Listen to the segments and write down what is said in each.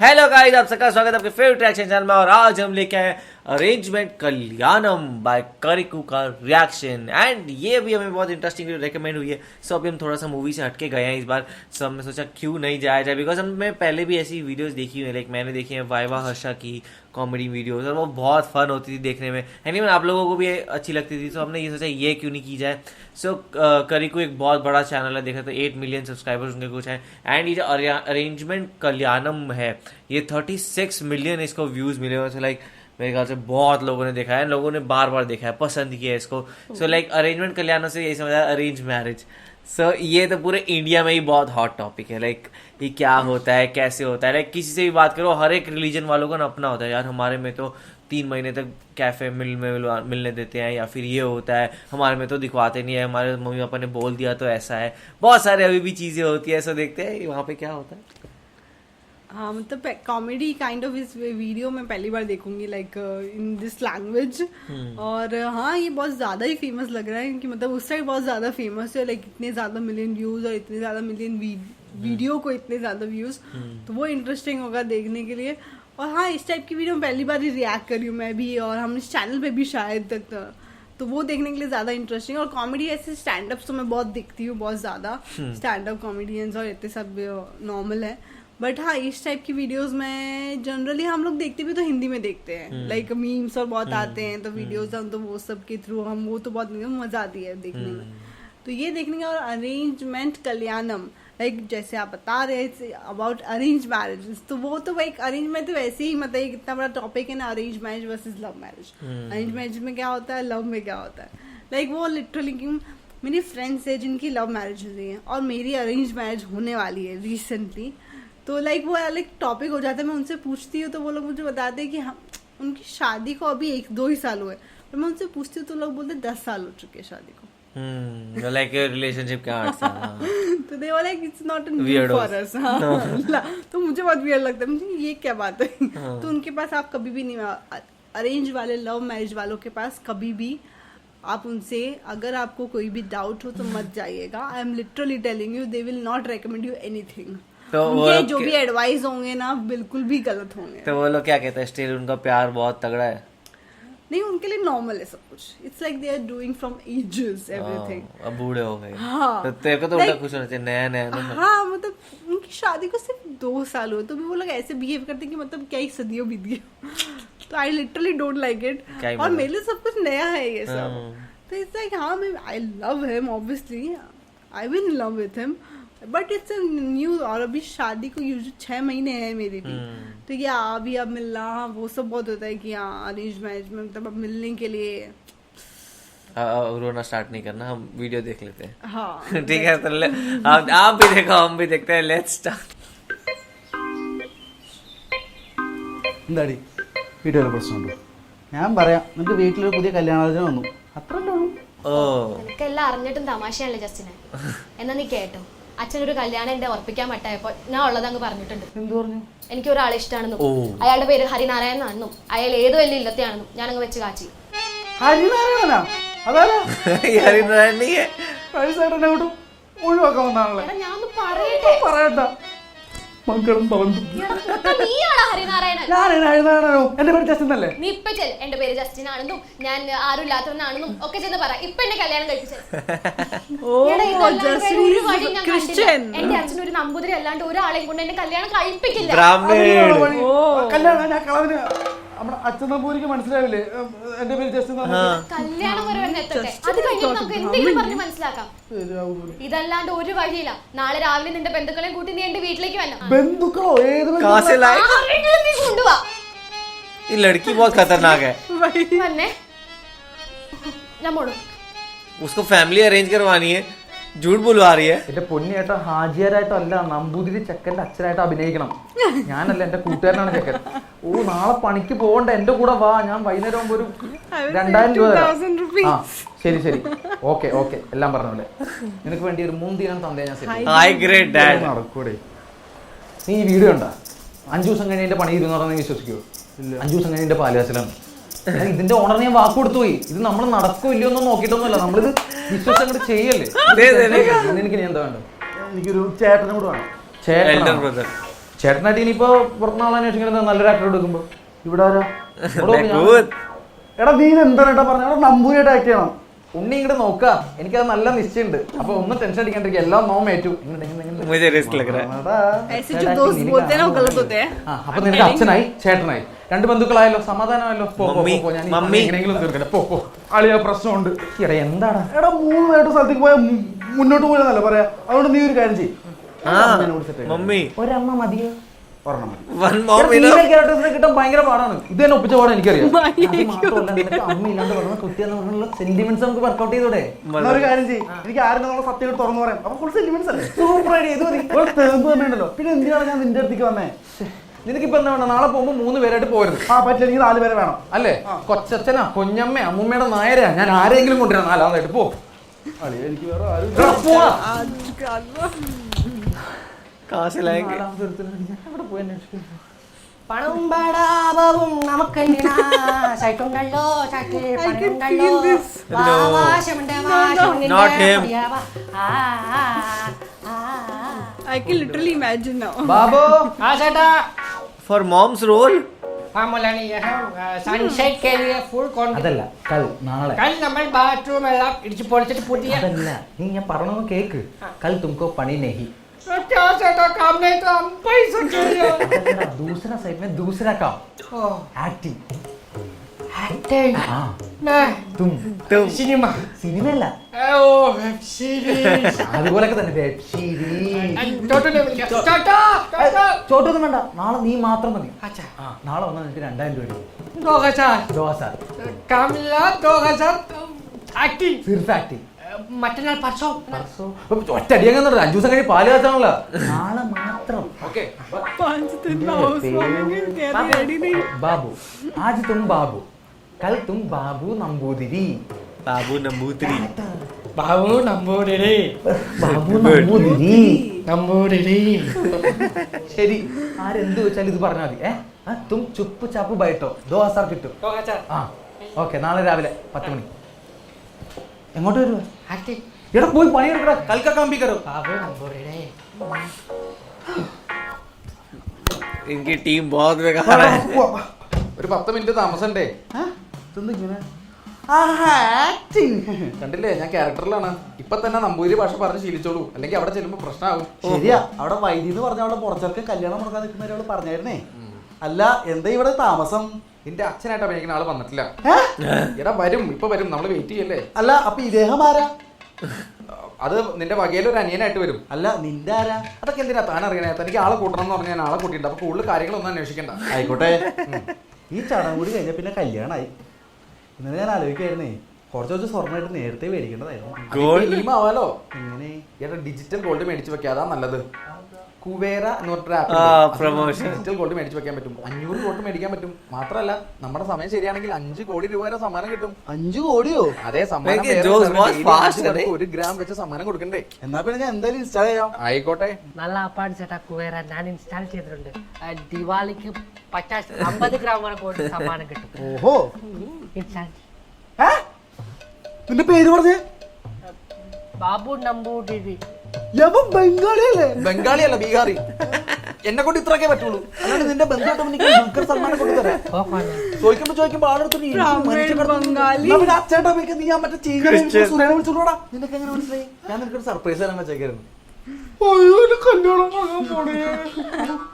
Hello guys, आप सबका स्वागत है आपके फेवरेट रिएक्शन चैनल में। और आज हम लेके आए अरेंजमेंट कल्याणम बाय करिकू का रिएक्शन। एंड ये भी हमें बहुत इंटरेस्टिंग रेकमेंड हुई है। सो अभी हम थोड़ा सा मूवी से हटके गए हैं इस बार। सो हमने सोचा क्यों नहीं जाया जाए, बिकॉज हमने पहले भी ऐसी वीडियोस देखी हुई है। लाइक मैंने देखी है वाइवा हर्षा की कॉमेडी वीडियोस, और वो बहुत फन होती थी देखने में। एनीवन आप लोगों को भी अच्छी लगती थी। सो हमने ये सोचा ये क्यों नहीं की जाए। सो करिकू एक बहुत बड़ा चैनल है, देखा तो 8 मिलियन सब्सक्राइबर्स उनके कुछ हैं। एंड ये जो अरेंजमेंट कल्याणम है ये 36 मिलियन इसको व्यूज मिले हुए। सो लाइक मेरे ख्याल से बहुत लोगों ने देखा है, लोगों ने बार बार देखा है, पसंद किया है इसको। सो लाइक अरेंजमेंट कल्याण से यही समझा अरेंज मैरिज। सो ये तो पूरे इंडिया में ही बहुत हॉट टॉपिक है। लाइक ये क्या होता है, कैसे होता है। लाइक किसी से भी बात करो, हर एक रिलीजन वालों का ना अपना होता है। यार हमारे में तो 3 महीने तक कैफे मिलने देते हैं, या फिर ये होता है हमारे में तो दिखवाते नहीं है, हमारे मम्मी पापा ने बोल दिया तो ऐसा है। बहुत सारे अभी भी चीजें होती है। ऐसा देखते हैं वहाँ पे क्या होता है। हाँ मतलब कॉमेडी काइंड ऑफ इस वीडियो में पहली बार देखूंगी लाइक इन दिस लैंग्वेज। और हाँ ये बहुत ज़्यादा ही फेमस लग रहा है कि मतलब उस साइड बहुत ज़्यादा फेमस है। लाइक इतने ज़्यादा मिलियन व्यूज़ और इतने ज़्यादा मिलियन वीडियो को इतने ज़्यादा व्यूज़, तो वो इंटरेस्टिंग होगा देखने के लिए। और हाँ इस टाइप की वीडियो में पहली बार ही रिएक्ट करी हूँ मैं भी, और हम इस चैनल पे भी शायद तक, तो वो देखने के लिए ज़्यादा इंटरेस्टिंग। और कॉमेडी ऐसे स्टैंड अप्स तो मैं बहुत देखती हूँ, बहुत ज़्यादा स्टैंड अप कॉमेडियंस और इतने सब नॉर्मल है। बट हाँ इस टाइप की वीडियोस में जनरली हम लोग देखते भी तो हिंदी में देखते हैं। लाइक मीम्स और बहुत आते हैं तो वीडियोस हम तो वो सब के थ्रू हम वो तो बहुत मजा आती है देखने में। तो ये देखने का। और अरेंजमेंट कल्याणम लाइक जैसे आप बता रहे थे अबाउट अरेंज मैरिज, तो वो तो एक अरेंज में तो वैसे ही मतलब एक इतना बड़ा टॉपिक है ना, arrange marriage versus love marriage. Arrange marriage में क्या होता है, लव में क्या होता है। लाइक वो लिटरली क्यों मेरी फ्रेंड्स है जिनकी लव मैरिज हुई है और मेरी अरेंज मैरिज होने वाली है रिसेंटली। तो लाइक वो लाइक टॉपिक हो जाता है, मैं उनसे पूछती हूँ तो वो लोग मुझे बताते हैं कि हम उनकी शादी को अभी 1-2 ही साल हुए। पर मैं उनसे पूछती हूँ तो लोग बोलते 10 साल हो चुके हैं शादी को। लाइक रिलेशनशिप क्या 8 साल। तो they were like it's not new for us. तो मुझे बहुत वियर्ड लगता है, मुझे ये क्या बात है। तो उनके पास आप कभी भी नहीं, अरेंज वाले लव मैरिज वालों के पास कभी भी आप उनसे अगर आपको कोई भी डाउट हो तो मत जाइएगा। I am literally telling you they will not recommend you anything. तो उनके जो भी एडवाइस होंगे ना बिल्कुल भी गलत होंगे। तो वो लोग क्या कहते हैं, स्टिल उनका प्यार बहुत तगड़ा है। नहीं उनके लिए नॉर्मल है सब कुछ। It's like they are doing from ages everything. अब बूढ़े हो गए। हाँ तो तेरे को तो उल्टा खुश होना चाहिए, नया नया। हाँ मतलब उनकी शादी को सिर्फ 2 साल हुए तो भी वो लोग ऐसे बिहेव करते हैं कि मतलब क्या ही सदियों बीत गई। तो I literally don't like it. और मेरे लिए सब कुछ नया है ये सब। तो इट्स लाइक हाँ मैं I love him obviously, I will love with him, but it's new. और अभी शादी को 6 महीने हैं मेरी भी। तो ये अभी अब मिलना वो सब बहुत होता है कि हाँ अरेंज मैरिज में मतलब अब मिलने के लिए रोना स्टार्ट नहीं करना, हम वीडियो देख लेते हैं। हाँ ठीक है तो आप भी देखो हम भी देखते हैं। Let's start. എന്താടി വീട്ടിലൊരു പ്രശ്നമുണ്ടോ? ഞാൻ പറയാം, നിന്റെ വീട്ടിലൊരു പുതിയ കല്യാണാലോചന വന്നു, അത്രല്ലോ. ഓ എനിക്കെല്ലാം അറിഞ്ഞിട്ടും തമാശയാണല്ലേ ജസ്റ്റിന്. എന്നാ നീ കേട്ടോ, അച്ഛനൊരു കല്യാണം എന്റെ ഉറപ്പിക്കാൻ പറ്റായപ്പോൾ ഞാൻ ഉള്ളത് അങ്ങ് പറഞ്ഞിട്ടുണ്ട്. എന്ത് പറഞ്ഞു? എനിക്ക് ഒരാളെ ഇഷ്ടമാണെന്നും അയാളുടെ പേര് ഹരിനാരായണൻ ആണെന്നും അയാൾ ഏത് വലിയ ഇല്ലത്തെയാണെന്നും ഞാൻ അങ്ങ് വെച്ച് കാച്ചി. ഹരിനാരായണനാ? അതാരാ? ഹരിനാരായണൻ വയസ്സായിട്ടെന്നെ അങ്ങോട്ട് ഒഴിവാക്കാൻ വന്നാണല്ലേ? ഞാൻ ഒന്ന് പറയട്ടെ. പറയണ്ട മക്കളും പറഞ്ഞു. നീയാണോ ഹരിനാരായണൻ? ഞാനാണോ? എന്റെ പേര് ജസ്റ്റിൻ അല്ലേ? നീ ഇപ്പൊ ചെൽ എന്റെ പേര് ജസ്റ്റിൻ ആണെന്നും ഞാൻ ആരും ഇല്ലാത്തവനാണെന്നും ഒക്കെ ചെന്ന് പറ. ഇപ്പൊ എന്നെ കല്യാണം കഴിപ്പിച്ചേ. എന്റെ അച്ഛൻ ഒരു നമ്പൂതിരി അല്ലാണ്ട് ഒരാളെയും കൊണ്ട് എന്നെ കല്യാണം കഴിപ്പിക്കില്ല. കല്യാണം ഞാൻ കളവിന് നമ്മുടെ അച്ഛൻ നമ്പൂരിക്ക് മനസ്സിലാവില്ലേ എന്റെ പേര് ജസ്റ്റിൻ? കല്യാണം വരെ വന്ന് എത്തട്ടെ, അത് കഴിഞ്ഞിട്ട് നമുക്ക് എന്തെങ്കിലും പറഞ്ഞ് മനസ്സിലാക്കാം. ഇതല്ലാണ്ട് ഒരു വഴിയില്ല. നാളെ രാവിലെ നിന്റെ ബന്ധുക്കളെയും കൂട്ടി നീ എന്റെ വീട്ടിലേക്ക് വരണം. ബന്ധുക്കളോ? ഏത് കൊണ്ടുപോവാ. ये लड़की बहुत खतरनाक है। വന്നേ ഞാൻ പോണു. उसको फैमिली अरेंज करवानी है, झूठ बुलवा रही है. എന്റെ പൊന്നിയേട്ടോ ഹാജിയാരായിട്ടോ അല്ല, നമ്പൂതിരി ചെക്കന്റെ അച്ഛനായിട്ട് അഭിനയിക്കണം. ഞാനല്ല, എന്റെ കൂട്ടുകാരനാണ് ചെക്കൻ. ഓ നാളെ പണിക്ക് പോകണ്ട, എന്റെ കൂടെ വാ, ഞാൻ വൈകുന്നേരം ആകുമ്പോ ഒരു 2000 രൂപ തരാം. ആ ശരി ശരി, ഓക്കെ ഓക്കെ, എല്ലാം പറഞ്ഞോളെ. നിനക്ക് വേണ്ടി ഒരു 3 ദിനം തന്നേ ഞാൻ. നടക്കൂടെ? നീ ഈ വീഡിയോ ഉണ്ടാ 5 ദിവസം കഴിഞ്ഞ് എന്റെ പണി ഇരുന്ന് പറഞ്ഞാൽ വിശ്വസിക്കുമോ? 5 ദിവസം കഴിഞ്ഞ് എന്റെ പാലുകാശലാണ്. ഇതിന്റെ ഓണറിന് ഞാൻ വാക്ക് കൊടുത്തു പോയി. ഇത് നമ്മൾ നടക്കോ ഇല്ലയോ ഒന്നും നോക്കിയിട്ടൊന്നുമല്ല, നമ്മളിത് വിശ്വസിച്ച് അങ്ങോട്ട് ചെയ്യല്ലേ. എനിക്ക് നീ എന്താ വേണ്ടത്? എനിക്കൊരു ചേട്ടനും കൂടെ വേണം. ചേട്ടൻ ചേട്ടനായിട്ട് ഇനിയിപ്പോ പുറത്തുനാളെ അന്വേഷിക്കുന്നത് നല്ലൊരു ആക്ടർ എടുക്കുമ്പോ ഇവിടെ ആരാ? Good. എടാ നീ എന്താണ് ഏട്ടാ പറഞ്ഞ? അവിടെ നമ്പൂരിയായിട്ട് ആക്ട് ചെയ്യണം. ഉണ്ണി ഇങ്ങോട്ട് നോക്കുക, എനിക്കത് നല്ല നിശ്ചയമുണ്ട്. അപ്പൊ ഒന്നും ടെൻഷൻ അടിക്കാണ്ടിരിക്കുക, എല്ലാം നോമേറ്റു. मुझे रिस्क लग रहा है. എടാ, ऐसे जो दोस्त बोलते हैं ना वो गलत होते हैं. അപ്പൊ നിനക്ക് അച്ഛനായി ചേട്ടനായി രണ്ട് ബന്ധുക്കളായല്ലോ, സമാധാനമായല്ലോ. മമ്മി. എങ്ങനെയെങ്കിലും തീർക്കട്ടെ. പോ അളിയ പ്രശ്നമുണ്ട്. എടാ എന്താടാ? എടാ 3 പേരുടെ സ്ഥലത്തേക്ക് പോയാൽ മുന്നോട്ട് പോയെന്നല്ല പറയാ. അതുകൊണ്ട് നീ ഒരു കാര്യം ചെയ്യും. मम्मी ഒരമ്മ മതിയോ? ഒരെണ്ണം മതി. वन मॉम ക്യാരക്ടേഴ്സിനെ കിട്ടാൻ ഭയങ്കര പാടാണ്. ഇത് തന്നെ ഒപ്പിച്ച പാടാൻ എനിക്കറിയാം. അത് മാത്രമല്ല, നിനക്ക് അമ്മ ഇല്ലാണ്ട് പറഞ്ഞ കുട്ടിയെന്ന് പറഞ്ഞുള്ള സെന്റിമെന്റ്സ് നമുക്ക് വർക്ക്ഔട്ട് ചെയ്തൂടെ? എന്നാ ഒരു കാര്യം ചെയ്യും, എനിക്ക് ആരും നമ്മളെ സത്യം തുറന്നു പറയാം. അപ്പൊ ഫുൾ സെന്റിമെന്റ്സ് അല്ലേ? Super idea. ഇത് മതി. തേമ്പ് തന്നെ ഉണ്ടല്ലോ. പിന്നെ എന്തിനാണ് ഞാൻ നിന്റെ അടുത്തേക്ക് വന്നേ? നിനക്കിപ്പോ എന്താ വേണം? നാളെ പോകുമ്പോ 3 പേരായിട്ട് പോരുത്. പറ്റില്ല, എനിക്ക് 4 പേരെ വേണം. അല്ലേ? കൊച്ചച്ഛനാ, കുഞ്ഞമ്മ, അമ്മൂമ്മയുടെ നായരാ, ഞാൻ ആരെങ്കിലും കൊണ്ടുവരാം. 4-ആമതായിട്ട് പോ. അളിയ എനിക്ക് വേറെ ആരും എടാ, പോടാ. कहाँ से लाएंगे? അവിടെ പോയി അന്വേഷിക്കും. പണവും പാടാവും നമുക്കെന്തിനാ സൈറ്റുണ്ടല്ലോ ചാറ്റിൽ പണമുണ്ടല്ലോ Not him. I can literally imagine now. Babu ആ ചേട്ടാ For mom's role? हाँ मुलानी സൺസെറ്റ് के लिए फुल कॉन्फिडेंस അതല്ല, നാളെ कल നമ്മൾ ബാത്റൂം എല്ലാം ഇടിച്ച് പൊളിച്ചിട്ട് പുതിയ അതല്ല, നീ ഞാൻ പറഞ്ഞൊന്ന് കേക്ക്. കൽ തുമക്കോ പണി നെഹി. क्या ചേട്ടാ काम नहीं तो हम पैसा चाहिए दूसरा साइड में दूसरा काम ओ एक्टिंग. एक्टिंग हाँ नहीं तुम സിനിമ സിനിമയല്ല, ഓ വെബ് സീരീസ് അതുപോലൊക്കെ തന്നെ വെബ് സീരീസ്. ചോട്ടനെ വിളിക്കാം ചോട്ടാ ചോട്ടാ ചോട്ടൊന്നും വേണ്ട, നാളെ നീ മാത്രം മതി. अच्छा നാളെ വന്നാൽ നിനക്ക് 2000 രൂപ 2000 2000 കാമില്ല 2000 एक्टिंग സിർഫ് ആക്ടിങ്. മറ്റന്നാൾ പർസോ ഒറ്റടി അങ്ങനെ 5 ദിവസം കഴിഞ്ഞ് പാല് കാച്ചാണല്ലോ. നാളെ മാത്രം. ഓക്കെ 5 दिन में हाउस वार्मिंग कह रही रेडी नहीं. ബാബു, ആജ് തും ബാബു, കൽ തും ബാബു നമ്പൂതിരി. बाबू नंबूतरी. ബാബു നമ്പൂതിരി ബാബു നമ്പൂതിരി. നമ്പൂതിരി ശരി, ആരെന്ത് വെച്ചാലും ഇത് പറഞ്ഞാൽ മതി. തും ചുപ്പ് ചാപ്പ് ബൈട്ടോ 2000 കിട്ടും. 2000 ആ ഓക്കെ, നാളെ രാവിലെ 10 മണി. എങ്ങോട്ട് വരുവാ? एक्टिंग എടാ പോയി പണിയെടുക്കടാ, കൽക്ക കാമ്പി കരോ. ബാബു നമ്പൂതിരി इनकी टीम बहुत बेकार है. ഒരു 10 മിനിറ്റ് താമസണ്ടേ? ഇങ്ങനെ കണ്ടില്ലേ, ഞാൻ ക്യാരക്ടറിലാണ്. ഇപ്പൊ തന്നെ നമ്പൂതിരി ഭാഷ പറഞ്ഞ് ശീലിച്ചോളൂ, അല്ലെങ്കിൽ അവിടെ ചെല്ലുമ്പോ പ്രശ്നമാകും. ശരിയാ. അവിടെ വൈദ്യുതി എന്ന് പറഞ്ഞ അവിടെ പുറച്ചേർക്ക് കല്യാണം മുടക്കാൻ നിൽക്കുന്നവരോട് പറഞ്ഞായിരുന്നേ. അല്ല, എന്താ ഇവിടെ താമസം? നിന്റെ അച്ഛനായിട്ട് അഭിനയിക്കുന്ന ആള് വന്നിട്ടില്ല. എടാ വരും, ഇപ്പൊ വരും, നമ്മള് വെയിറ്റ് ചെയ്യല്ലേ. അല്ല, അപ്പൊ ഇദ്ദേഹം ആരാ? അത് നിന്റെ വകയിലൊരു അനിയനായിട്ട് വരും. അല്ല, നിന്റെ ആരാ? അതൊക്കെ എന്തിനാ താൻ അറിയണേ? തനിക്ക് ആളെ കൂട്ടണം എന്ന് പറഞ്ഞാൽ ഞാൻ ആളെ കൂട്ടിയിട്ടുണ്ട്. അപ്പൊ കൂടുതൽ കാര്യങ്ങളൊന്നും അന്വേഷിക്കണ്ട. ആയിക്കോട്ടെ. ഈ ചടങ്ങ് കൂടി കഴിഞ്ഞ പിന്നെ കല്യാണമായി. ഇന്നലെ ഞാൻ ആലോചിക്കായിരുന്നേ, കുറച്ച് സ്വർണ്ണമായിട്ട് നേരത്തെ മേടിക്കേണ്ടതായിരുന്നു. Gold? ആവാലോ. എങ്ങനെ? എടാ ഡിജിറ്റൽ ഗോൾഡ് മേടിച്ചു വെക്കാം, അതാ നല്ലത്. കുവേര എന്ന് പറഞ്ഞൊരു promotion. ഡിജിറ്റൽ ഗോൾഡ് മേടിച്ചു വെക്കാൻ പറ്റും. 500 ഗോൾഡ് മേടിക്കാൻ പറ്റും. മാത്രമല്ല, നമ്മുടെ സമയം ശരിയാണെങ്കിൽ 5 കോടി രൂപ വരെ സമ്മാനം കിട്ടും. 5 കോടിയോ? അതേ സമ്മാനം എനിക്ക് വേറെ ജോസ് തരണം. ബോസ് daily fast 5 അല്ലേ? പേർക്ക് 1 ഗ്രാം വെച്ച് സമ്മാനം കൊടുക്കണ്ടേ? എന്നാ പിന്നെ ഞാൻ എന്തായാലും ഇൻസ്റ്റാൾ ചെയ്യാം. ആയിക്കോട്ടെ. നല്ല അപ്പാട് ചേട്ടാ കുവേര ഞാൻ ഇൻസ്റ്റാൾ ചെയ്തിട്ടുണ്ട്. ദിവാലിക്ക് 50 ഗ്രാം വരെ കൊടുത്ത് സമ്മാനം കിട്ടും. ഓഹോ, ഇൻസ്റ്റാൾ നിന്റെ പേര് പറഞ്ഞേ? ബാബു നമ്പൂതിരി യവൻ ബംഗാളിയല്ലേ? ബംഗാളിയല്ല, ബീഹാറി. എന്നെ കൊണ്ട് ഇത്രയൊക്കെ പറ്റുള്ളൂ. അല്ലാണ്ട് നിന്റെ ബന്ധുവായിട്ട് എനിക്ക് ദുൽഖർ സൽമാനെ കൊണ്ടുതരാം. ചോദിക്കുമ്പോ ആളെടുത്ത് ബംഗാളി. അച്ചേട്ടാ നീ ആ മറ്റേ ചീന സുരേനെ വിളിച്ചോളൂടാ. നിനക്ക് എങ്ങനെ മനസ്സിലായി? ഞാൻ നിനക്കൊരു സർപ്രൈസ് തരാൻ വെച്ചേക്കായിരുന്നു.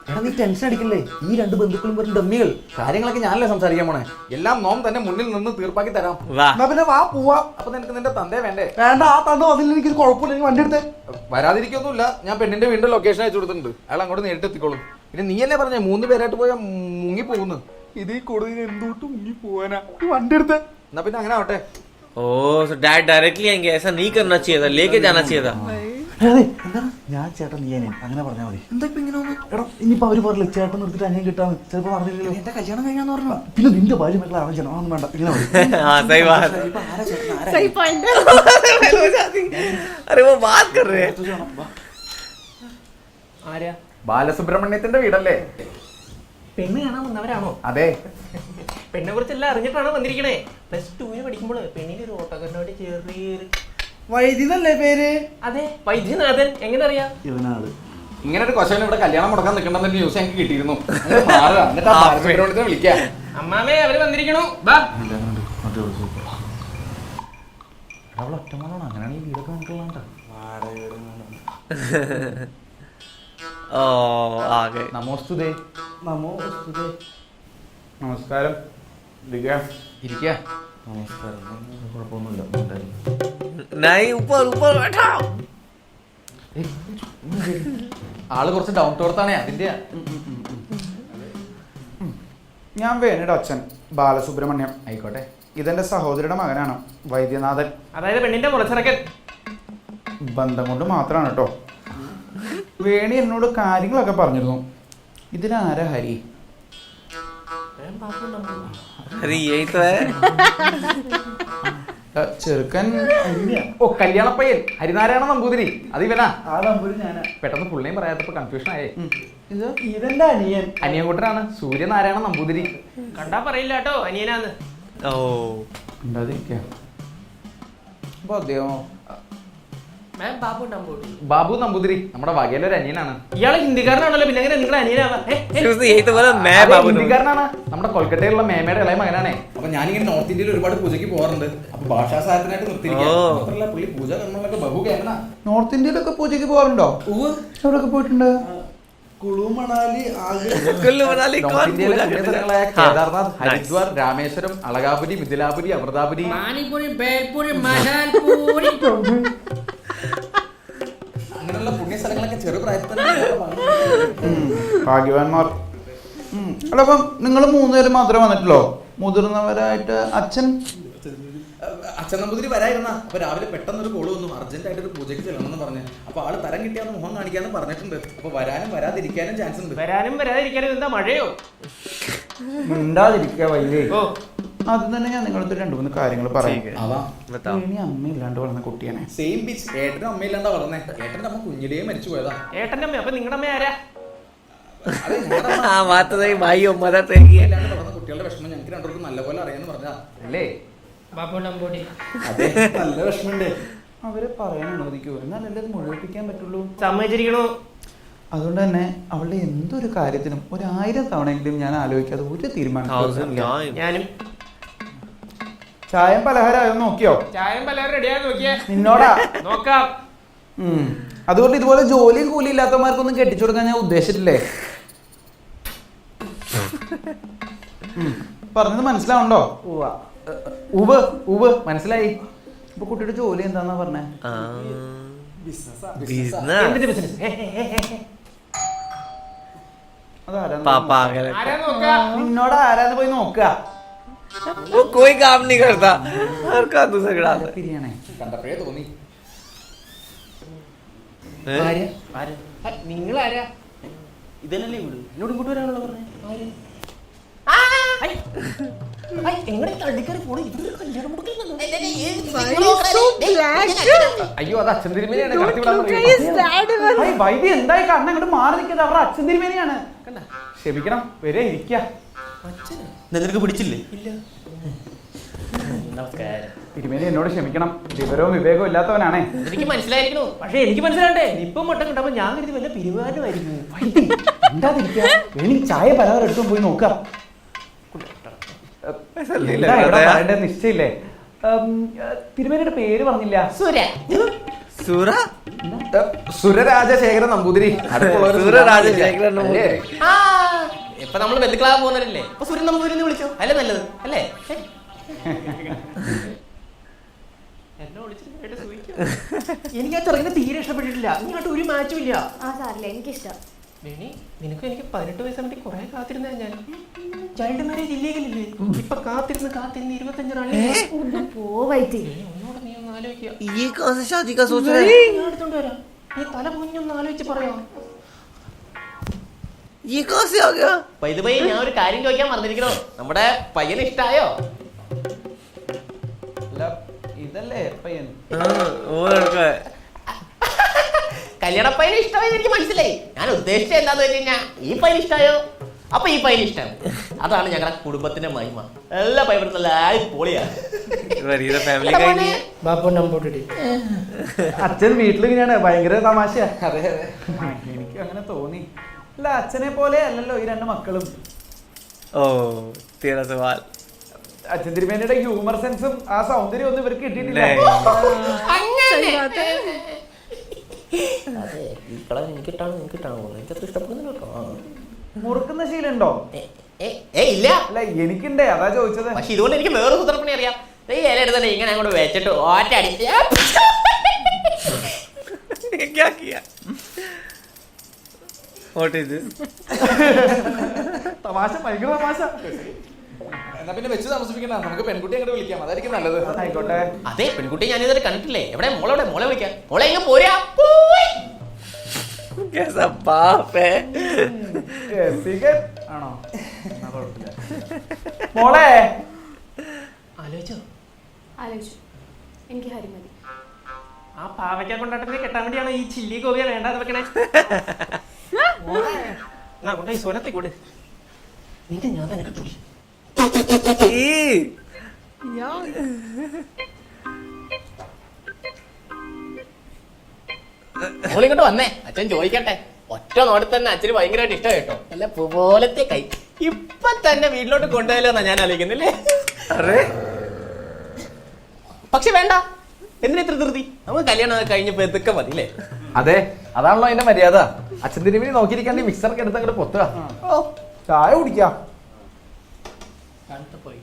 എടാ നീ ടെൻഷൻ അടിക്കല്ലേ, ഈ 2 ബന്ധുക്കളും വെറും ഡമ്മികൾ. കാര്യങ്ങളൊക്കെ ഞാനല്ലേ സംസാരിക്കാൻ പോണേ. എല്ലാം നോം തന്നെ മുന്നിൽ നിന്ന് തീർപ്പാക്കി തരാം. वाह. എന്നാ പിന്നെ വാ പോവാ. അപ്പൊ നിനക്ക് നിന്റെ തന്തേ വേണ്ടേ? വേണ്ട, ആ തന്നോ അതിൽ എനിക്കൊരു കുഴപ്പമില്ല. നീ വണ്ടി എടുത്തേ. വരാതിരിക്കൊന്നുമില്ല. ഞാൻ പെണ്ണിന്റെ വീണ്ടും ലൊക്കേഷൻ അയച്ചു കൊടുത്തിട്ടുണ്ട്. അയാൾ അങ്ങോട്ട് നേരിട്ട് എത്തിക്കോളും. പിന്നെ നീയല്ലേ പറഞ്ഞേ 3 പേരായിട്ട് പോയാൽ മുങ്ങി പോകുന്നു. ഇതിൽ കൂടുതൽ എന്തോട്ട് മുങ്ങി പോവാനാ? നീ വണ്ടി എടുത്തേ. എന്നാ പിന്നെ അങ്ങനെ ആവട്ടെ. ओह, so डैड डायरेक्टली आएंगे? ऐसा नहीं करना चाहिए था, लेके जाना चाहिए था. എന്താണ് ഞാൻ ചേട്ടൻ നീ അനിയൻ അങ്ങനെ പറഞ്ഞാൽ മതി. എന്താ ഇപ്പൊ ഇങ്ങനെ? എടാ ഇനിയിപ്പോ അവര് പറഞ്ഞില്ല ചേട്ടൻ നിർത്തിട്ട് അനിയൻ കിട്ടാന്ന്. ചിലപ്പോ പറഞ്ഞില്ലല്ലോ. എന്റെ കല്യാണം കഴിഞ്ഞാന്ന് പറഞ്ഞു. പിന്നെ നിന്റെ ഭാര്യ മക്കളെ അറേഞ്ച് ചെയ്യണം. അതൊന്നും വേണ്ട, ഇങ്ങനെ മതി. हाँ सही बात. ഇപ്പൊ ആരാ ചേട്ടൻ? ആരാ? सही पॉइंट है. अरे वो बात कर रहे हैं. ഇത് ചെയ്യണം. വാ. ആര്യ ബാലസുബ്രഹ്മണ്യത്തിന്റെ വീടല്ലേ? പെണ്ണ് കാണാൻ വന്നവരാണോ? അതെ. പെണ്ണെ കുറിച്ചെല്ലാം അറിഞ്ഞിട്ടാണ് വന്നിരിക്കണേ. +2 പഠിക്കുമ്പോൾ പെണ്ണിന്റെ ഒരു ഓട്ടോക്കാരനോട് ചെറിയൊരു വൈദ്യുതല്ലേ പേര്? അതെ വൈദ്യനാഥൻ. എങ്ങനെ അറിയാം? ഇവനാള് ഇങ്ങനെ ഒരു കൊശവൻ ഇവിടെ കല്യാണം മുടക്കാൻ നിൽക്കണമെന്ന് ന്യൂസ് എനിക്ക് കിട്ടിയിരുന്നു. മാറുക, എന്നിട്ട് ആ ബാലചന്ദ്രനെ വിളിക്കാം. അമ്മാമേ അവര് വന്നിരിക്കണു. ബാ. അവൾ ഒറ്റമാണോ? അങ്ങനെയാണ് ഈ വീടൊക്കെ നിൽക്കലാണ്ട. ഓ ആകെ നമോസ്തുതേ. നമോസ്തുതേ. നമസ്കാരം. ഇരിക്കുക. നമസ്കാരം. കുഴപ്പമൊന്നുമില്ല. नहीं ऊपर ऊपर बैठा. ആള് കുറച്ച് ഡൗൺ ടു എർത്താണ്, അതിന്റെ. ഞാൻ വേണിയുടെ അച്ഛൻ ബാലസുബ്രഹ്മണ്യം. ആയിക്കോട്ടെ. ഇതെന്റെ സഹോദരിയുടെ മകനാണ് വൈദ്യനാഥൻ. അതായത് പെണ്ണിന്റെ മുളച്ചിറക്കൻ. ബന്ധം കൊണ്ട് മാത്രമാണ് കേട്ടോ. വേണി എന്നോട് കാര്യങ്ങളൊക്കെ പറഞ്ഞിരുന്നു. ഇതിനാരാ ഹരി? अरे यही तो है. ചെറുക്കൻ ഓ കല്യാണപ്പയ്യൻ ഹരിനാരായണ നമ്പൂതിരി. അത് ഇവനാ. ആ നമ്പൂരി ഞാനാ. പെട്ടെന്ന് പുള്ളിയും പറയാത്തപ്പോ കൺഫ്യൂഷൻ ആയേ. ഇത് ഇതെന്റെ അനിയൻ. അനിയൻകുട്ടനാണ്, സൂര്യനാരായണ നമ്പൂതിരി. കണ്ടാ പറയില്ല കേട്ടോ അനിയനാന്ന്. ओ ഉണ്ടാതിരിക്കുക. അപ്പൊ അദ്ദേഹമോ? മാം ബാബു നമ്പൂരി. ബാബു നമ്പൂതിരി നമ്മുടെ വകയിലെ ഒരു അനിയനാണ്. ഇയാള് ഹിന്ദിക്കാരനാണല്ലോ, പിന്നെ എങ്ങനെ നിങ്ങളെ അനിയനാവാ? seriously यही तो बोला मैं അതെ, बाबू. ഹിന്ദിക്കാരനാണ്. നമ്മുടെ കൊൽക്കത്തയിലുള്ള മേമയുടെ ഇളയ മകനാണേ. അപ്പൊ ഞാനിങ്ങനെ നോർത്ത് ഇന്ത്യയിൽ ഒരുപാട് പൂജയ്ക്ക് പോകാറുണ്ട്. അപ്പൊ ഭാഷാ സഹായത്തിനായിട്ട് നിർത്തിയിരിക്കുക. ഓ. മാത്രമല്ല പുള്ളി പൂജ കർമ്മങ്ങളൊക്കെ ബഹു കേരള. നോർത്ത് ഇന്ത്യയിലൊക്കെ പൂജയ്ക്ക് പോകാറുണ്ടോ? എവിടെയൊക്കെ പോയിട്ടുണ്ട്? കുളു മണാലി ആഗ്ര. कुल्लू मनाली നോർത്ത് कौन ഇന്ത്യയിലെ पूजा പുണ്യസ്ഥലങ്ങളായ करता है? കേദാർനാഥ്, हाँ, ഹരിദ്വാർ, രാമേശ്വരം, അളകാപുരി, മിഥിലാപുരി, അമൃതാപുരി. പാനിപൂരി ബേൽപൂരി മസാൽപൂരി. അങ്ങനെയുള്ള പുണ്യ സ്ഥലങ്ങളൊക്കെ ചെറുപ്രായത്തിൽ തന്നെ ഭാഗ്യവാന്മാർ. അല്ല, അപ്പം നിങ്ങൾ മൂന്നുപേരും മാത്രമേ വന്നിട്ടുള്ളൂ? മുതിർന്നവരായിട്ട് അച്ഛൻ? അച്ഛൻ നമ്പൂതിരി വരായിരുന്ന. അപ്പൊ രാവിലെ പെട്ടെന്നൊരു കോള് വന്നു, അർജന്റായിട്ട് ഒരു പൂജയ്ക്ക് ചെല്ലണമെന്ന് പറഞ്ഞ്. അപ്പൊ ആള് തരം കിട്ടിയാന്ന് മുഖം കാണിക്കാന്ന് പറഞ്ഞിട്ടുണ്ട്. അപ്പൊ വരാനും വരാതിരിക്കാനും ചാൻസ് ഉണ്ട്. വരാനും വരാതിരിക്കാനും എന്താ മഴയോ? മിണ്ടാതിരിക്കുക വൈകി. ഓ ആദ്യം തന്നെ ഞാൻ നിങ്ങളടുത്ത് 2-3 കാര്യങ്ങൾ പറയാം. അതാ बताओ. ഇനി അമ്മയില്ലാണ്ട് വളർന്ന കുട്ടിയാണ്. Same beach. ഏട്ടനും അമ്മയില്ലാണ്ടാ വളർന്നേ. ഏട്ടന്റെ അമ്മ കുഞ്ഞിലേ മരിച്ചു പോയതാ. ഏട്ടന്റെ അമ്മ. അപ്പൊ നിങ്ങളുടെ അമ്മ ആരാ? അതെ, ഞങ്ങളുടെ അമ്മ हाँ बात तो सही भाई हो मदद रहेगी. ഇല്ലാണ്ട് വളർന്ന കുട്ടികളുടെ വിഷമം ഞങ്ങൾക്ക് രണ്ടുപേർക്കും നല്ലപോലെ അറിയാന്ന് പറഞ്ഞാ. അല്ലേ? ബാബു നമ്പൂരി. അതെ, നല്ല വിഷമമുണ്ട്. അവരെ പറയാൻ അനുവദിക്കൂ, എന്നാലല്ലേ അത് മുഴുവിപ്പിക്കാൻ പറ്റുള്ളൂ. സമ്മതിച്ചിരിക്കണു. അതുകൊണ്ട് തന്നെ അവളുടെ എന്തൊരു കാര്യത്തിനും 1000 തവണയെങ്കിലും ഞാൻ ആലോചിക്കാതെ ഒരു തീരുമാനം 1000 times. ഞാനും. ചായം പലഹാരമായോ നോക്കിയോ? ചായം പലരും റെഡിയായി നോക്കിയേ. നിന്നോടാ. നോക്കാം. അതുകൊണ്ട് ഇതുപോലെ ജോലിയും കൂലി ഇല്ലാത്തവന്മാർക്കൊന്നും കെട്ടിച്ചു കൊടുക്കാൻ ഞാൻ ഉദ്ദേശിച്ചിട്ടില്ലേ? പറഞ്ഞത് മനസ്സിലാവുണ്ടോ? ഉവ് ഉവ് മനസ്സിലായി. ഇപ്പൊ കുട്ടിയുടെ ജോലി എന്താന്നാ പറഞ്ഞേ? बिजनेस എന്തിന്റെ ബിസിനസ്? അതാരാന്ന് पापा നോക്കാം. अगर ആരാ നോക്കാ? നിന്നോട് ആരാന്ന് പോയി നോക്കുക. वो कोई काम नहीं करता, हर का दूसरा गिराता है. പിരിയാണേ. കണ്ടപ്പോഴേ തോന്നി. നിങ്ങളാരാ? ഇതല്ലേ വീട്? എന്നോട് ഇങ്ങോട്ട് വരാനുള്ള പറഞ്ഞേ. അയ്യോ അത് അച്ഛൻ തിരുമേനിയാണ്. Don't കടത്തി വിടാൻ look പറയൂ. at his dad even. I, വൈദ്യ എന്തായി കാരണം അങ്ങോട്ട് മാറി നിൽക്കുന്നത്? അവരുടെ അച്ഛൻ തിരുമേനിയാണ്. ക്ഷമിക്കണം, വരെ ഇരിക്ക. നിനക്ക് പിടിച്ചില്ലേ? തിരുമേനി എന്നോട് ക്ഷമിക്കണം, വിവരവും വിവേകവും ഇല്ലാത്തവനാണേ. എനിക്ക് മനസ്സിലായിരിക്കണു, പക്ഷെ എനിക്ക് മനസ്സിലാണ്ടേ. ഇപ്പം മട്ടം കിട്ടപ്പോ ഞാൻ കരുതി വല്ല പിരിവാനുമായിരുന്നു. വേണി ചായ പലഹാരം എടുത്തും പോയി നോക്കാം. ऐसा नहीं എന്താ लग ഇവിടെ रहा है. പറയേണ്ടത് നിശ്ചയില്ലേ? തിരുമേനിയുടെ പേര് പറഞ്ഞില്ല. सूरा സുരരാജശേഖരൻ നമ്പൂതിരി. അടുത്തുള്ളവര് सूरा राजशेखरन नंबूതിരി. ഇപ്പൊ നമ്മള് ബന്ധുക്കളാ പോകുന്നവരല്ലേ? അപ്പൊ സൂര്യൻ നമ്പൂതിരി എന്ന് വിളിച്ചോ, അല്ലേ നല്ലത് അല്ലേ? എന്നെ വിളിച്ചിട്ട് സൂചിക്കും. എനിക്ക് ആ ചെറുക്കിനെ തീരെ ഇഷ്ടപ്പെട്ടിട്ടില്ല. ഇങ്ങോട്ട് ഒരു മാച്ചും ഇല്ല. ആ സാറില്ല, എനിക്കിഷ്ടം. നിനക്ക് എനിക്ക് 18 വയസ്സായിട്ട് കുറെ കാത്തിരുന്ന ഞാൻ. ചൈൽഡ് മാരേജ് ഇല്ലീഗലില്ലേ? ഇപ്പൊ കാത്തിരുന്ന് 25 നാളെ. ഒന്ന് പോവൈത്തി. ഒന്നോടെ നീ ഒന്ന് ആലോചിക്കുക. ये कौन सा शादी का सोच रहे हैं? ഞാൻ എടുത്തോണ്ട് വരാം. നീ തല പൊഞ്ഞൊന്ന് ആലോചിച്ച് പറയാം. ये कौन से आ गया? പൈ ഞാൻ ഒരു കാര്യം ചോദിക്കാൻ മറന്നിരിക്കണോ? നമ്മുടെ പയ്യന് ഇഷ്ടായോ? അല്ല, ഇതല്ലേ പയ്യൻ? हाँ, वो लड़का है. കല്യാണ പയ്യന് ഇഷ്ടമായെന്ന് എനിക്ക് മനസ്സിലായി. ഞാൻ ഉദ്ദേശിച്ചത് എന്താന്ന് വെച്ച് കഴിഞ്ഞാൽ ഈ പയ്യന് ഇഷ്ടമായോ? അപ്പൊ ഈ പയ്യന് ഇഷ്ടം. അതാണ് ഞങ്ങളുടെ കുടുംബത്തിന്റെ മഹിമ. എല്ലാ പയ്യനും നല്ല പൊളിയാ. ये तो फैमिली का ही नहीं है. ബാബു നമ്പൂരി. അച്ഛൻ വീട്ടിൽ ഇങ്ങനെയാണ്, ഭയങ്കര തമാശയാ. അതെ അതെ, എനിക്ക് അങ്ങനെ അങ്ങനെ തോന്നി. അല്ല അച്ഛനെ പോലെ അല്ലല്ലോ ഈ രണ്ട് മക്കളും. ഓ तेरा सवाल. അച്ഛൻ തിരുമേനിയുടെ ഹ്യൂമർ സെൻസും ആ സൗന്ദര്യം ഒന്നും ഇവർക്ക് കിട്ടിയിട്ടില്ല. അതെ ഈ കളർ എനിക്കിട്ടാണോ എനിക്കത്ര ഇഷ്ടപ്പെടുന്നില്ല കേട്ടോ. മുറുക്കുന്ന ശീലുണ്ടോ? ഇല്ല. അല്ല എനിക്കുണ്ടേ, അതാ ചോദിച്ചത്. പക്ഷെ ഇതുകൊണ്ട് എനിക്ക് വേറെ സൂത്രപ്പണി അറിയാം. ഈ ഇല എടുത്തല്ലേ ഇങ്ങനെ അങ്ങോട്ട് വെച്ചിട്ട് ഒറ്റ അടിച്ച് क्या किया? What is this? തമാശ, ഭയങ്കര തമാശ. എന്നാ പിന്നെ വെച്ച് താമസിപ്പിക്കണ്ട, നമുക്ക് പെൺകുട്ടി അങ്ങോട്ട് വിളിക്കാം, അതായിരിക്കും നല്ലത്. ആയിക്കോട്ടെ. അതെ പെൺകുട്ടി ഞാൻ ഇതുവരെ കണ്ടിട്ടില്ലേ. എവിടെ മോളെ വിളിക്കാം. മോളെ ഇങ്ങ് പോരാ. कैसा बाप है? ആണോ? മോളെ ആലോചിച്ചോ? ആലോചിച്ചു. എനിക്ക് ഹരി മതി. ആ പാവയ്ക്ക കൊണ്ടാട്ടത്തിന് കെട്ടാൻ വേണ്ടിയാണ് ഈ ചില്ലി ഗോപിയ വേണ്ടാതെ വെക്കണേ. കൊണ്ടേ സ്വനത്തെ കൂടെ നിന്റെ ഞാൻ തന്നെ കിട്ടൂല. മോളിങ്ങോട്ട് വന്നേ, അച്ഛൻ ചോദിക്കട്ടെ. ഒറ്റ നോടി തന്നെ അച്ഛന് ഭയങ്കരമായിട്ട് ഇഷ്ടം കേട്ടോ. നല്ല പോലത്തെ കൈ ഇപ്പൊ തന്നെ വീട്ടിലോട്ട് കൊണ്ടുപോയല്ലോ ഞാൻ ആലോചിക്കുന്നില്ലേ. പക്ഷെ വേണ്ട, എന്തിനാ ഇത്ര ധൃതി? നമുക്ക് കല്യാണം കഴിഞ്ഞപ്പോ ഇതൊക്കെ മതി അല്ലേ? അതെ, അതാണല്ലോ അതിന്റെ മര്യാദ. അച്ഛൻ തിരുമേനി നോക്കിയിരിക്കാണ്ട് മിക്സറൊക്കെ എടുത്ത് അങ്ങോട്ട് പൊത്തുക. ചായ കുടിക്കാം. പോയി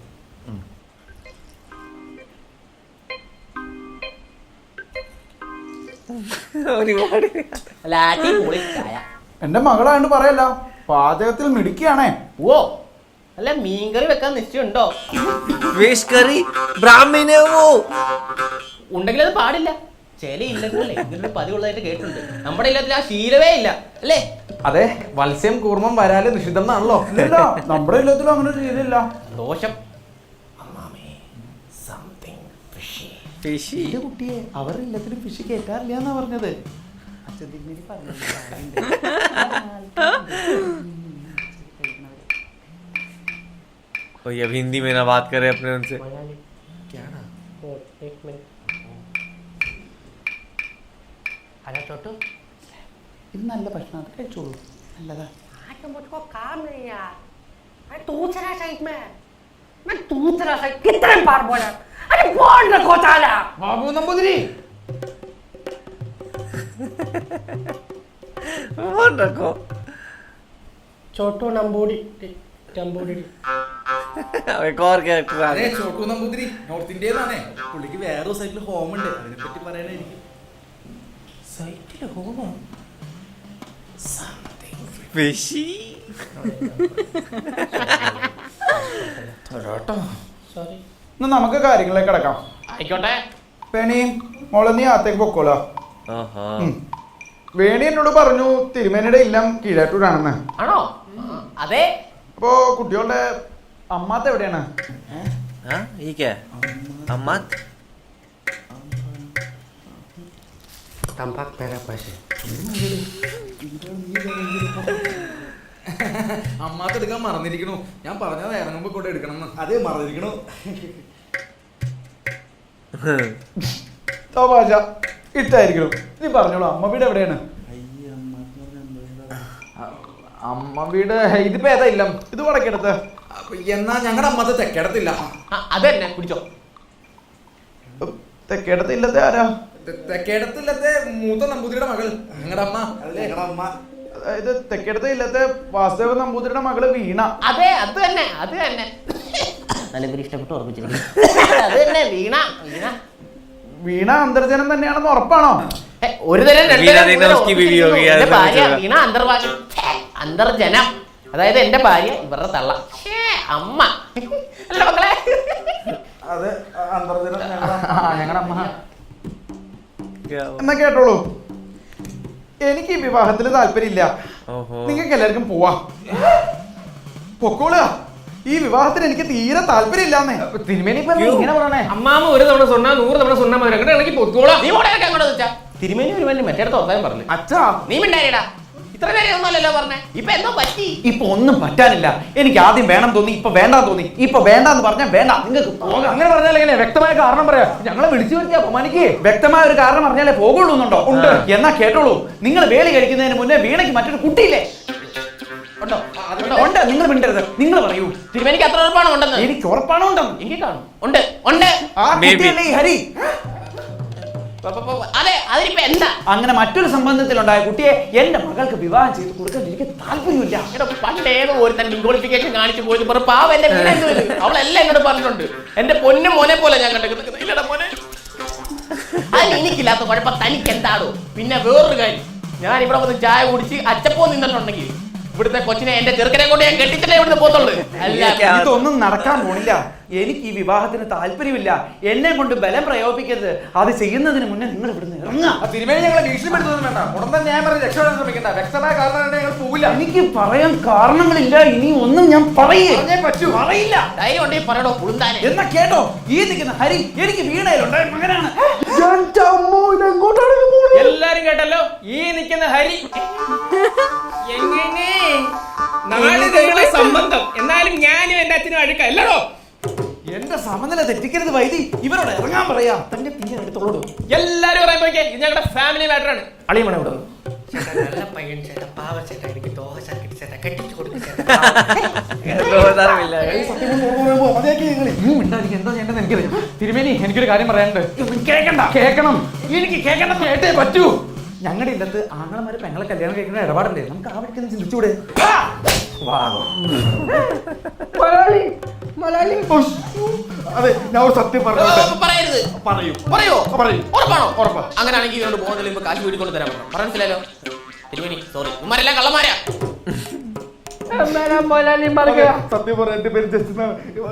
ചായ. എന്റെ മകളായോണ്ട് പറയല്ല, പാചകത്തിൽ മിടുക്കിയാണേ. ഓ അല്ല, മീൻകറി വെക്കാൻ നിശ്ചയമുണ്ടോ? फिश करी ब्राह्मण है वो. ഉണ്ടെങ്കിൽ അത് പാടില്ല. ചില ഇല്ലത്തിലല്ലേ ഇതിനൊരു പതിവുള്ളതായിട്ട് കേട്ടിട്ടുണ്ട്. നമ്മുടെ ഇല്ലത്തിൽ ആ ശീലമേ ഇല്ല അല്ലേ? അതെ, മത്സ്യം കൂർമ്മം വരാല് നിഷിദ്ധം എന്നാണല്ലോ. ഇല്ല, നമ്മുടെ ഇല്ലത്തിലും അങ്ങനെ ഒരു രീതിയില്ല. ദോഷം. फिशी. കുട്ടിയെ അവരുടെ ഇല്ലത്തിലും ഫിഷ് കേട്ടാറില്ല എന്നാ പറഞ്ഞത്. അച്ഛൻ തിരുമേനി പറഞ്ഞു. कोई अब हिंदी में ना बात करे अपने उनसे. अरे छोटू ഇത് നല്ല ഭക്ഷണം, അത് കഴിച്ചോളൂ, നല്ലതാ. आज मुझको काम नहीं यार. अरे दूसरा साइड में मैं दूसरा साइड कितने बार बोला. अरे बोल रखो ताला. ബാബു നമ്പൂതിരി, फोन रखो. छोटू नंबूरी टंबूरी. अब एक और कैरेक्टर आ അതെ गया. ചോട്ടു നമ്പൂതിരി നോർത്ത് ഇന്ത്യയിലാണേ. പുള്ളിക്ക് വേറൊരു സൈഡിൽ ഹോം ഉണ്ട്, അതിനെ പറ്റി പറയാനായിരിക്കും. സൈറ്റില് ഹോമോ? फिशी. സോറി. ഇന്ന് നമുക്ക് കാര്യങ്ങളിലേക്ക് കിടക്കാം. ആയിക്കോട്ടെ. വേണി മോളെ നീ അകത്തേക്ക് പൊക്കോളാ. ओहो. വേണി എന്നോട് പറഞ്ഞു തിരുമേനിയുടെ ഇല്ലം കീഴാറ്റൂരാണെന്ന്. ആണോ? അതെ. അപ്പോ കുട്ടികളുടെ അമ്മാത്ത എവിടെയാണ്? हाँ ये क्या है? अम्मा. तंबाक मेरा पैसे. അമ്മാത്ത എടുക്കാൻ മറന്നിരിക്കണു. ഞാൻ പറഞ്ഞത് ഇറങ്ങുമ്പോ കൂടെ എടുക്കണം എന്ന്. അതേ മറന്നിരിക്കണു. തമാശ ഇട്ടായിരിക്കണം. നീ പറഞ്ഞോളൂ, അമ്മ വീട് എവിടെയാണ്? അമ്മ വീട് ഇതിപ്പോ ഏതാ ഇല്ലം? ഇത് വടക്കെടുത്ത്. എന്നാ ഞങ്ങളുടെ അമ്മത്തെ തെക്കേടത്തില്ല. അത് തന്നെ കുടിച്ചോ. തെക്കേടത്ത് ഇല്ലത്തെ ആരാ? തെക്കേടത്തില്ലത്തെ മൂത്ത നമ്പൂതിരിയുടെ മകൾ ഞങ്ങളുടെ അമ്മ. അതായത് തെക്കേടത്ത് ഇല്ലത്തെ വാസുദേവ നമ്പൂതിരിയുടെ മകള് വീണ. അതെ അത് തന്നെ അത് തന്നെ. നല്ല പേര് ഇഷ്ടപ്പെട്ട് ഓർമ്മിച്ചിരിക്കുന്നു. അത് തന്നെ വീണ. വീണ വീണ അന്തർജനം തന്നെയാണെന്ന് ഉറപ്പാണോ? ഒരു തരം രണ്ട് വീണ തരം നിന്നെ उसकी बीवी होगी यार. എന്റെ ഭാര്യ വീണ അന്തർജനം. അതായത് എന്റെ ഭാര്യ ഇവരുടെ തള്ള അമ്മ അല്ല മക്കളെ. അതെ, അന്തർജനം ഞങ്ങളുടെ അമ്മ. क्या हुआ? എന്നാ കേട്ടോളൂ, എനിക്ക് ഈ വിവാഹത്തിൽ താല്പര്യമില്ല. ओहो. നിങ്ങൾക്ക് എല്ലാവർക്കും പോവാ. പൊക്കോളുക. ഈ വിവാഹത്തിന് എനിക്ക് തീരെ താല്പര്യമില്ലാന്നേ. തിരുമേനി ഇപ്പൊ എന്താ ഇങ്ങനെ പറയണേ? അമ്മാമ ഒരു തവണ സൊന്നാ 100 തവണ സൊന്നാ മതി. അങ്ങനെ ഇണക്കി പൊക്കോളാം. നീ മോളെ അങ്ങോട്ട് വെച്ചാ തിരുമേനി ഒരു മറ്റേടത്ത് ഓർത്താൻ പറഞ്ഞു. അച്ഛാ, നീ മിണ്ടായിടാ. ഇത്ര നേരം ഒന്നുമല്ലല്ലോ പറഞ്ഞേ, ഇപ്പൊ എന്തോ പറ്റി? ഇപ്പൊ ഒന്നും പറ്റാനില്ല. എനിക്ക് ആദ്യം വേണം തോന്നി, ഇപ്പൊ വേണ്ടാന്ന് തോന്നി. ഇപ്പൊ വേണ്ടാന്ന് പറഞ്ഞാൽ വേണ്ട, നിങ്ങൾക്ക് പോകാം. അങ്ങനെ പറഞ്ഞാൽ എങ്ങനെ? വ്യക്തമായ കാരണം പറയാ. ഞങ്ങളെ വിളിച്ചു വരുത്തി അപമാനിക്കേ. വ്യക്തമായ ഒരു കാരണം പറഞ്ഞാലേ പോകുള്ളൂ എന്നുണ്ടോ? ഉണ്ട്. എന്നാ കേട്ടോളൂ, നിങ്ങൾ വേലി കഴിക്കുന്നതിന് മുന്നേ വീണയ്ക്ക് മറ്റൊരു കുട്ടിയില്ലേ? ഉണ്ടോ? ഉണ്ട്. നിങ്ങൾ മിണ്ടരുത്, നിങ്ങൾ പറയൂ. തിരുമേനിക്ക് അത്ര ഉറപ്പാണോ ഉണ്ടെന്ന്? എനിക്ക് ഉറപ്പാണോ ഉണ്ടെന്ന്? എനിക്ക് കാണും. ഉണ്ട് ഉണ്ട്. ആ കുട്ടിയല്ലേ ഈ ഹരി? അതെ, അതിനിപ്പോ എന്താ? അങ്ങനെ മറ്റൊരു സംബന്ധത്തിലുണ്ടായ കുട്ടിയെ എന്റെ മകൾക്ക് വിവാഹം ചെയ്ത് കൊടുക്കാൻ എനിക്ക് താല്പര്യമില്ല. പണ്ടേതോ ഒരുത്തൻ ഡിംഗോളിഫിക്കേഷൻ കാണിച്ചു പോയത് പാവം എന്റെ വീട്. അവളെല്ലാം എന്നോട് പറഞ്ഞിട്ടുണ്ട്. എന്റെ പൊന്നും മോനെ പോലെ ഞാൻ കണ്ടെടുക്കുന്നത് മോനെ. അതിന് എനിക്കില്ലാത്ത കുഴപ്പം തനിക്ക് എന്താണോ? പിന്നെ വേറൊരു കാര്യം, ഞാൻ ഇവിടെ വന്ന് ചായ കുടിച്ച് അച്ചപ്പോ നിന്നിട്ടുണ്ടെങ്കിൽ ഇവിടുത്തെ കൊച്ചിനെ എന്റെ ചെറുക്കനെ കൊണ്ട് ഞാൻ കെട്ടിച്ചിട്ടേ ഇവിടുന്ന് പോത്തുള്ളൂ. ഇതൊന്നും നടക്കാൻ പോണില്ല. എനിക്ക് ഈ വിവാഹത്തിന് താല്പര്യമില്ല. എന്നെ കൊണ്ട് ബലം പ്രയോഗിക്കരുത്. അത് ചെയ്യുന്നതിന് മുന്നേ നിങ്ങൾ ഇവിടുന്ന് ഇറങ്ങാം. തിരുമേനി ഞങ്ങളെ ഭീഷണിപ്പെടുത്തൊന്നും വേണ്ട. ഉടൻ തന്നെ ഞാൻ പറഞ്ഞ് രക്ഷപ്പെടാൻ ശ്രമിക്കണ്ട. വ്യക്തമായ കാരണം ഞങ്ങൾ പോവില്ല. എനിക്ക് പറയാൻ കാരണങ്ങളില്ല. ഇനി ഒന്നും ഞാൻ പറ്റൂ. പറയില്ല. ധൈര്യം ഉണ്ടെങ്കിൽ പറയടോ പുളുന്താനെ. എന്നാ കേട്ടോ, ഈ നിൽക്കുന്ന ഹരി എനിക്ക് വീണയിലുണ്ടായ മകനാണ്. എല്ലാരും കേട്ടല്ലോ, ഈ നിൽക്കുന്ന ഹരി. എങ്ങനെ നാളുകളുടെ സംബന്ധം, എന്നാലും ഞാനും എന്റെ അച്ഛനും അഴുക്ക അല്ലടോ. എന്റെ സമനില തെറ്റിക്കരുത് വൈദി. ഇവരോട് ഇറങ്ങാൻ പറയാ. തന്റെ പിന്നെ എടുത്തോളൂ. എല്ലാരും പറയുമ്പോ ഇത് ഞങ്ങളുടെ ഫാമിലി മാറ്ററാണ്. അളിയമണ ഇവിടെ നല്ല പയ്യൻ ചേട്ടാ, പാവ ചേട്ടാ, എനിക്ക് ദോശ കിട്ടി ചേട്ടാ, കെട്ടിച്ചു കൊടുക്കും ചേട്ടാ. എന്താ ചെയ്യേണ്ടത് എനിക്കറിയാം. തിരുമേനി, എനിക്കൊരു കാര്യം പറയാനുണ്ട്. കേൾക്കണം. എനിക്ക് കേൾക്കണം. കേട്ടേ പറ്റൂ. ഞങ്ങളുടെ ഇല്ലത്ത് ആങ്ങളമാര് പെങ്ങളെ കല്യാണം കഴിക്കുന്ന ഇടപാടല്ലേ? നമുക്ക് ആ വഴിക്ക് ചിന്തിച്ചൂടെ? അതെ, ഞാൻ ഒരു സത്യം പറഞ്ഞു. പറയരുത്. പറയോ? ഉറപ്പാണോ? ഉറപ്പാ. അങ്ങനെയാണെങ്കിൽ ഇവരോട് പോകുന്നതിൽ കാശ് വീട്ടിക്കൊണ്ട് തരാൻ പറ്റും. മനസ്സിലായല്ലോ തിരുമേനി? സോറി, ഉമ്മാരെല്ലാം കള്ളന്മാരാ. സത്യം പറയാം, എന്റെ പേര് ജസ്റ്റ്.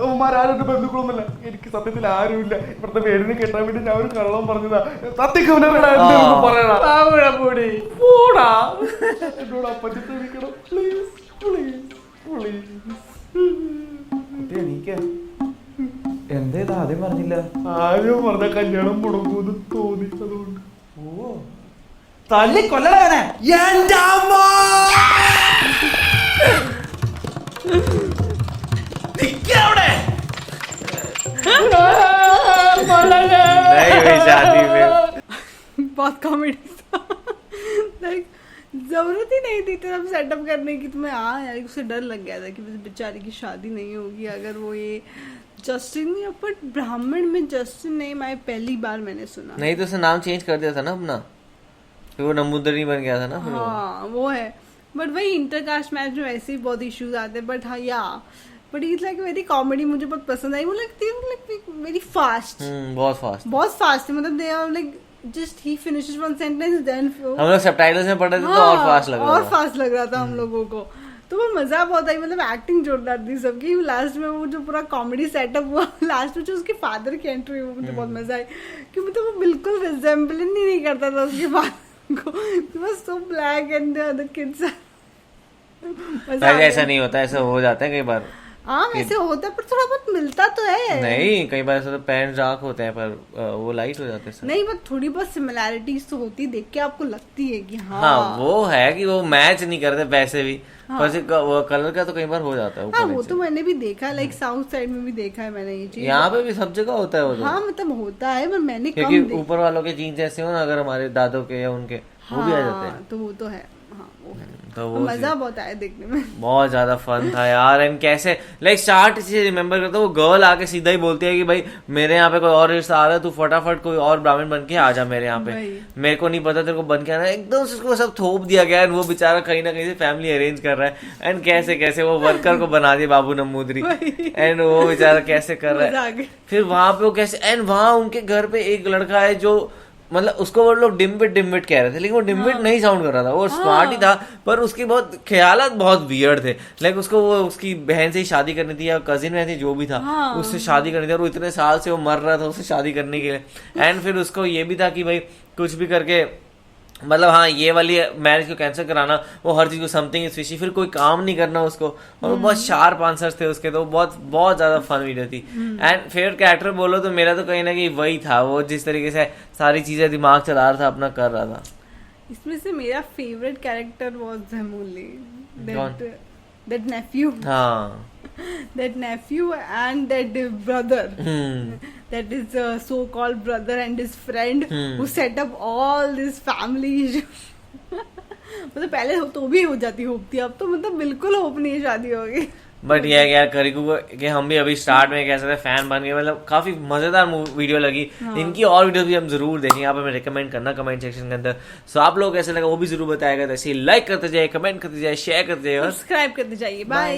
ഉമ്മാരും ബന്ധുക്കളൊന്നുമില്ല. എനിക്ക് സത്യത്തിൽ ആരുമില്ല. ഇവിടുത്തെ പേരിന് കേട്ടാൻ വേണ്ടി ഞാൻ ഒരു കള്ളം പറഞ്ഞതാ. സത്യക്ക് എന്നോട് അപ്പച്ചി ക്ഷമിക്കണം. Please please please. എന്തേതാ ആദ്യം പറഞ്ഞില്ല? ആരും പറഞ്ഞ കല്യാണം മുടങ്ങൂന്ന് തോന്നി, അതുകൊണ്ട്. ഓ, തല്ലി കൊല്ലണവനെ. बहुत कॉमेडी लाइक जरूरत ही नहीं थी तब सेटअप करने की. तो मैं यार उसे डर लग गया था कि बेचारी की शादी नहीं होगी अगर वो ये जस्टिन. बट ब्राह्मण में जस्टिन नेम आए पहली बार मैंने सुना. नहीं तो उसने नाम चेंज कर दिया था ना अपना, फिर वो नंबूदरी बन गया था ना फिर. हाँ वो है. बट वही इंटरकास्ट मैच में वैसे ही बहुत इश्यूज आते हैं. बट हाँ या but it's like very comedy. मुझे बहुत पसंद आई. वो लगती है वेरी फास्ट. बहुत फास्ट है. मतलब they are like just he finishes one sentence then हम लोग सबटाइटल्स में पढ़ रहे थे तो और फास्ट लग रहा था. और फास्ट लग रहा था हम लोगों को. तो वो मजा बहुत आई. मतलब एक्टिंग जोरदार थी सबकी. लास्ट में वो जो पूरा कॉमेडी सेटअप हुआ लास्ट में जो उसके फादर की एंट्री हुई मुझे बहुत मजा आई. कि मतलब वो बिल्कुल रिजेम्बल ही नहीं करता था उसके फादर को. He was so black and the other kids. ऐसा नहीं होता, ऐसा हो जाता है कई बार. हाँ वैसे होता है पर थोड़ा बहुत मिलता तो है. नहीं, कई बार ऐसा तो पेरेंट्स डार्क होते हैं पर वो लाइट हो जाते हैं. नहीं बट थोड़ी बहुत सिमिलैरिटीज तो होती है. देख के आपको लगती है कि हाँ वो है कि वो मैच नहीं करते वैसे भी. हाँ. पर कलर का तो कई बार हो जाता है. हाँ वो तो मैंने भी देखा. लाइक साउथ साइड में भी देखा है मैंने ये चीज. यहाँ पे भी सब जगह होता है वो. हाँ मतलब होता है पर मैंने क्योंकि ऊपर वालों के जीन्स ऐसे हो ना, अगर हमारे दादों के या उनके वो भी आ जाते हैं. तो वो तो है. हाँ वो है. तो वो मजा बहुत आया देखने में. बहुत ज्यादा फन था यार. एंड कैसे लाइक स्टार्ट से रिमेम्बर करता हूँ, वो गर्ल आके सीधा ही बोलती है कि भाई मेरे यहाँ पे कोई और रिश्ता आ रहा है, तू फटाफट कोई और ब्राह्मण बन के आ जा मेरे यहाँ पे. मेरे को नहीं पता तेरे को बन के आना. एकदम से उसको सब थोप दिया गया. एंड वो बेचारा कहीं ना कहीं से फैमिली अरेंज कर रहा है. एंड कैसे कैसे वो वर्कर को बना दिया बाबू नंबूदरी. एंड वो बेचारा कैसे कर रहा है. फिर वहां पे वो कैसे. एंड वहां उनके घर पे एक लड़का है जो मतलब उसको वो लोग डिम्बिट कह रहे थे, लेकिन वो डिम्बिट नहीं साउंड कर रहा था. वो स्मार्ट ही था पर उसके बहुत ख्यालात बहुत वियर्ड थे. लाइक उसको वो उसकी बहन से ही शादी करनी थी या कजिन में थी जो भी था. उससे शादी करनी थी और वो इतने साल से वो मर रहा था उससे शादी करने के लिए. एंड फिर उसको ये भी था कि भाई कुछ भी करके मतलब हाँ ये वाली मैरिज को कैंसिल कराना. वो हर चीज को समथिंग इज फिशी. फिर कोई काम नहीं करना उसको. और बहुत शार्प आंसर्स थे उसके. तो बहुत बहुत ज्यादा फन वीडियो थी. एंड फेवरेट कैरेक्टर बोलो तो मेरा तो कहीं ना कहीं वही था. वो जिस तरीके से सारी चीजें दिमाग चला रहा था अपना कर रहा था. इसमें से मेरा favourite character was him only, कौन? दैट नेफ्यू, हाँ that nephew and that brother, that is so-called brother and his friend who set up all this family issue. मतलब पहले तो भी हो जाती होप थी, अब तो मतलब बिल्कुल होप नहीं शादी होगी. बट ये है कि यार करिकू को कि हम भी अभी स्टार्ट में कह सकते हैं फैन बन गए, मतलब काफी मजेदार वीडियो लगी. इनकी और वीडियो भी हम जरूर देखेंगे, आप हमें रिकमेंड करना कमेंट सेक्शन के अंदर. सो आप लोग कैसे लगा वो भी जरूर बताएगा. तो ऐसे लाइक करते जाइए, कमेंट करते जाइए, शेयर करते जाइए और सब्सक्राइब करते जाइए. बाय.